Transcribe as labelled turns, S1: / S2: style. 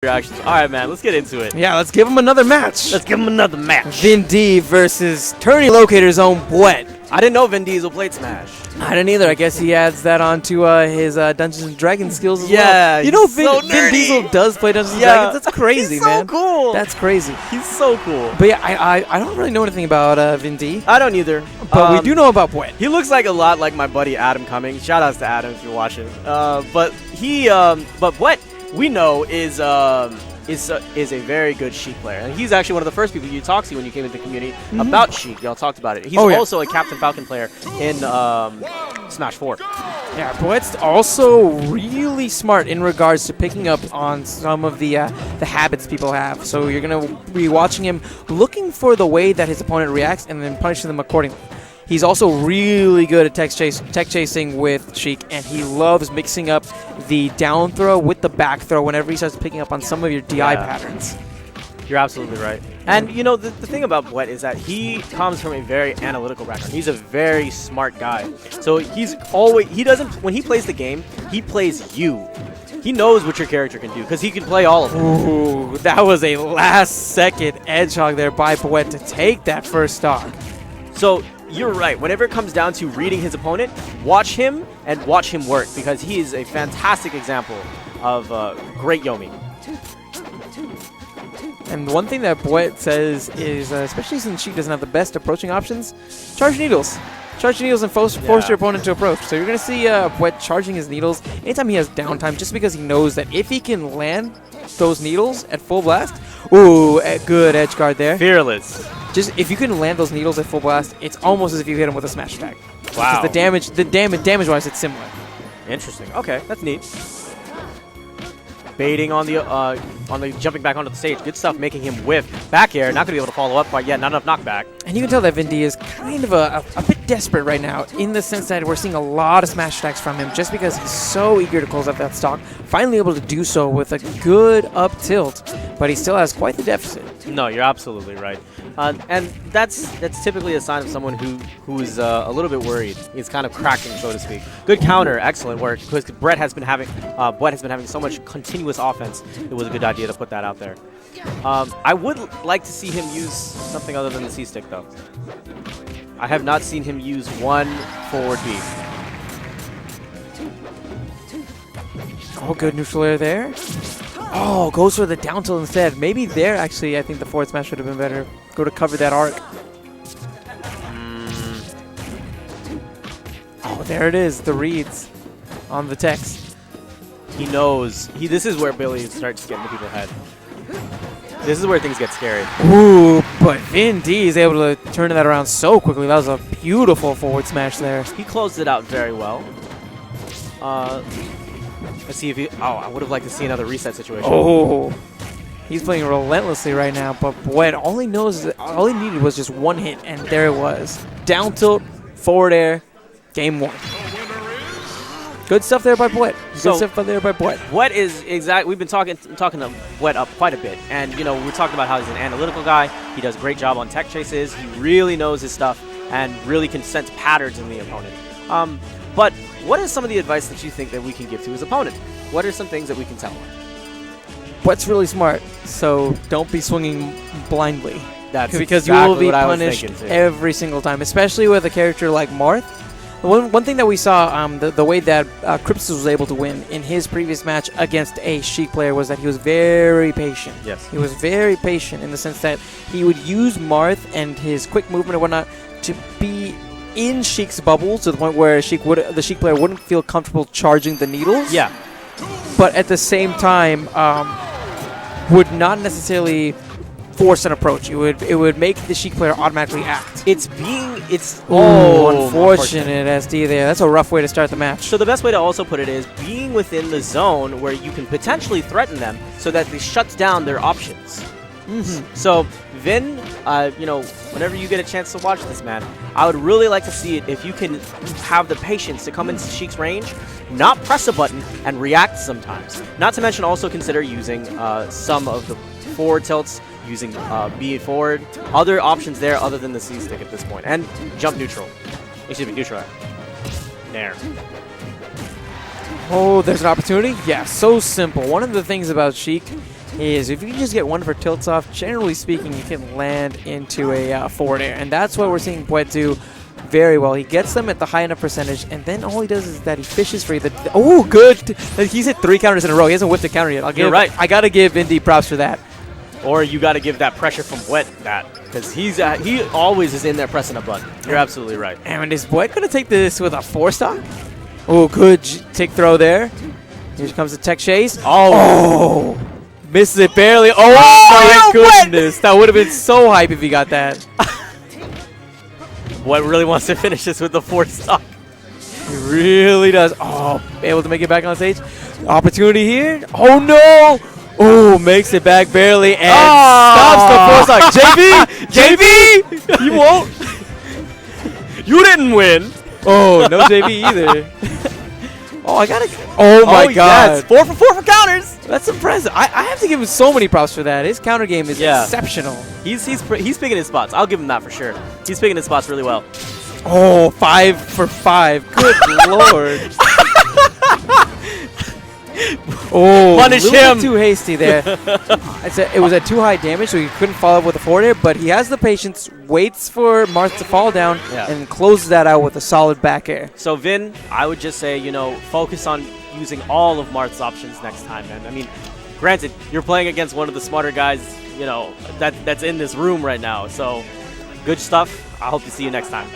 S1: reactions. All right, man, let's get into it.
S2: Yeah, let's give him another match.
S1: Let's give him another match.
S2: Vin D versus Tourney Locator's own Bwett.
S1: I didn't know Vin Diesel played Smash.
S2: I didn't either. I guess he adds that onto his Dungeons and Dragons skills as well.
S1: Yeah,
S2: you know,
S1: Vin
S2: Diesel does play Dungeons and Dragons. That's crazy,
S1: he's
S2: man.
S1: so cool.
S2: That's crazy.
S1: He's so cool.
S2: But yeah, I don't really know anything about Vin D.
S1: I don't either.
S2: But we do know about Bwett.
S1: He looks like a lot like my buddy Adam Cummings. Shout outs to Adam if you're watching. But Bwett, we know is a very good Sheik player, and he's actually one of the first people you talked to when you came into the community about Sheik. Y'all talked about it. He's also a Captain Falcon player in Smash 4.
S2: Yeah, Bwett's also really smart in regards to picking up on some of the habits people have. So you're gonna be watching him, looking for the way that his opponent reacts, and then punishing them accordingly. He's also really good at tech chasing with Sheik, and he loves mixing up the down throw with the back throw whenever he starts picking up on some of your DI patterns.
S1: You're absolutely right. And, you know, the thing about Bwett is that he comes from a very analytical background. He's a very smart guy. So when he plays the game, he plays you. He knows what your character can do because he can play all of them.
S2: Ooh, that was a last-second edge hog there by Bwett to take that first stock.
S1: So you're right. Whenever it comes down to reading his opponent, watch him and watch him work because he is a fantastic example of great Yomi.
S2: And one thing that Bwett says is, especially since Sheik doesn't have the best approaching options, charge needles. Charge needles and force your opponent to approach. So you're going to see Bwett charging his needles anytime he has downtime, just because he knows that if he can land those needles at full blast, ooh, good edge guard there.
S1: Fearless.
S2: Just if you can land those needles at full blast, it's almost as if you hit him with a smash attack.
S1: Wow.
S2: Because damage-wise, it's similar.
S1: Interesting. Okay, that's neat. Baiting on the jumping back onto the stage. Good stuff, making him whiff. Back air, not going to be able to follow up quite yet. Not enough knockback.
S2: And you can tell that Vin D is kind of a bit desperate right now in the sense that we're seeing a lot of smash attacks from him just because he's so eager to close out that stock. Finally able to do so with a good up tilt, but he still has quite the deficit.
S1: No, you're absolutely right. And that's typically a sign of someone who's a little bit worried. He's kind of cracking, so to speak. Good counter, excellent work. Because Bwett has been having so much continuous offense. It was a good idea to put that out there. I would like to see him use something other than the C stick, though. I have not seen him use one forward B.
S2: Oh, good neutral air there. Oh, goes for the down tilt instead. Maybe there, actually, I think the forward smash would have been better. Go to cover that arc. Oh, there it is. The reads on the text.
S1: He knows. This is where Billy starts getting to people's head. This is where things get scary.
S2: Ooh, but Vin D is able to turn that around so quickly. That was a beautiful forward smash there.
S1: He closed it out very well. Let's see if he... Oh, I would have liked to see another reset situation.
S2: Oh, he's playing relentlessly right now. But Bwett, all he needed was just one hit, and there it was. Down tilt, forward air, game one. Good stuff there by Bwett. Bwett
S1: is exactly. We've been talking to Bwett up quite a bit, and you know we're talking about how he's an analytical guy. He does a great job on tech chases. He really knows his stuff and really can sense patterns in the opponent. But what is some of the advice that you think that we can give to his opponent? What are some things that we can tell him?
S2: Bwett's really smart, so don't be swinging blindly.
S1: That's
S2: because
S1: exactly
S2: you will be
S1: what
S2: punished every single time, especially with a character like Marth. One thing that we saw, the way that Cryptus was able to win in his previous match against a Sheik player was that he was very patient.
S1: Yes.
S2: He was very patient in the sense that he would use Marth and his quick movement and whatnot to be in Sheik's bubble to the point where the Sheik player wouldn't feel comfortable charging the needles.
S1: Yeah.
S2: But at the same time, would not necessarily force an approach. It would make the Sheik player automatically act. Unfortunate SD there. That's a rough way to start the match.
S1: So the best way to also put it is being within the zone where you can potentially threaten them so that it shuts down their options. So Vin, you know, whenever you get a chance to watch this, man, I would really like to see it if you can have the patience to come into Sheik's range, not press a button, and react sometimes. Not to mention also consider using some of the forward tilts, using B forward, other options there other than the C stick at this point, and jump neutral. Excuse me, neutral. Nair.
S2: Oh, there's an opportunity? Yeah, so simple. One of the things about Sheik is if you can just get one of her tilts off, generally speaking, you can land into a forward air. And that's what we're seeing Bwett do very well. He gets them at the high enough percentage, and then all he does is that he fishes free. Oh, good. He's hit 3 counters in a row. He hasn't whipped a counter yet.
S1: You're right.
S2: I got to give Indy props for that.
S1: Or you got to give that pressure from Bwett that, because he always is in there pressing a button. You're absolutely right.
S2: And is Bwett going to take this with a 4-stock? Oh, good tick throw there. Here comes the tech chase. Oh, misses it barely. Oh, my goodness. That would have been so hype if he got that.
S1: Bwett really wants to finish this with the 4-stock.
S2: He really does. Oh, able to make it back on stage. Opportunity here. Oh, no. Oh, makes it back barely and stops the 4-stock. JB! You won't.
S1: You didn't win.
S2: Oh, no JB either. Oh, I got to. Oh, my God.
S1: Yes. 4 for 4 for counters.
S2: That's impressive. I have to give him so many props for that. His counter game is exceptional.
S1: He's picking his spots. I'll give him that for sure. He's picking his spots really well.
S2: Oh, 5 for 5. Good Lord. Oh,
S1: punish
S2: a little
S1: him.
S2: bit too hasty there. It was at too high damage, so he couldn't follow up with a forward air, but he has the patience, waits for Marth to fall down, and closes that out with a solid back air.
S1: So, Vin, I would just say, focus on using all of Marth's options next time, man. I mean, granted, you're playing against one of the smarter guys, that's in this room right now. So, good stuff. I hope to see you next time.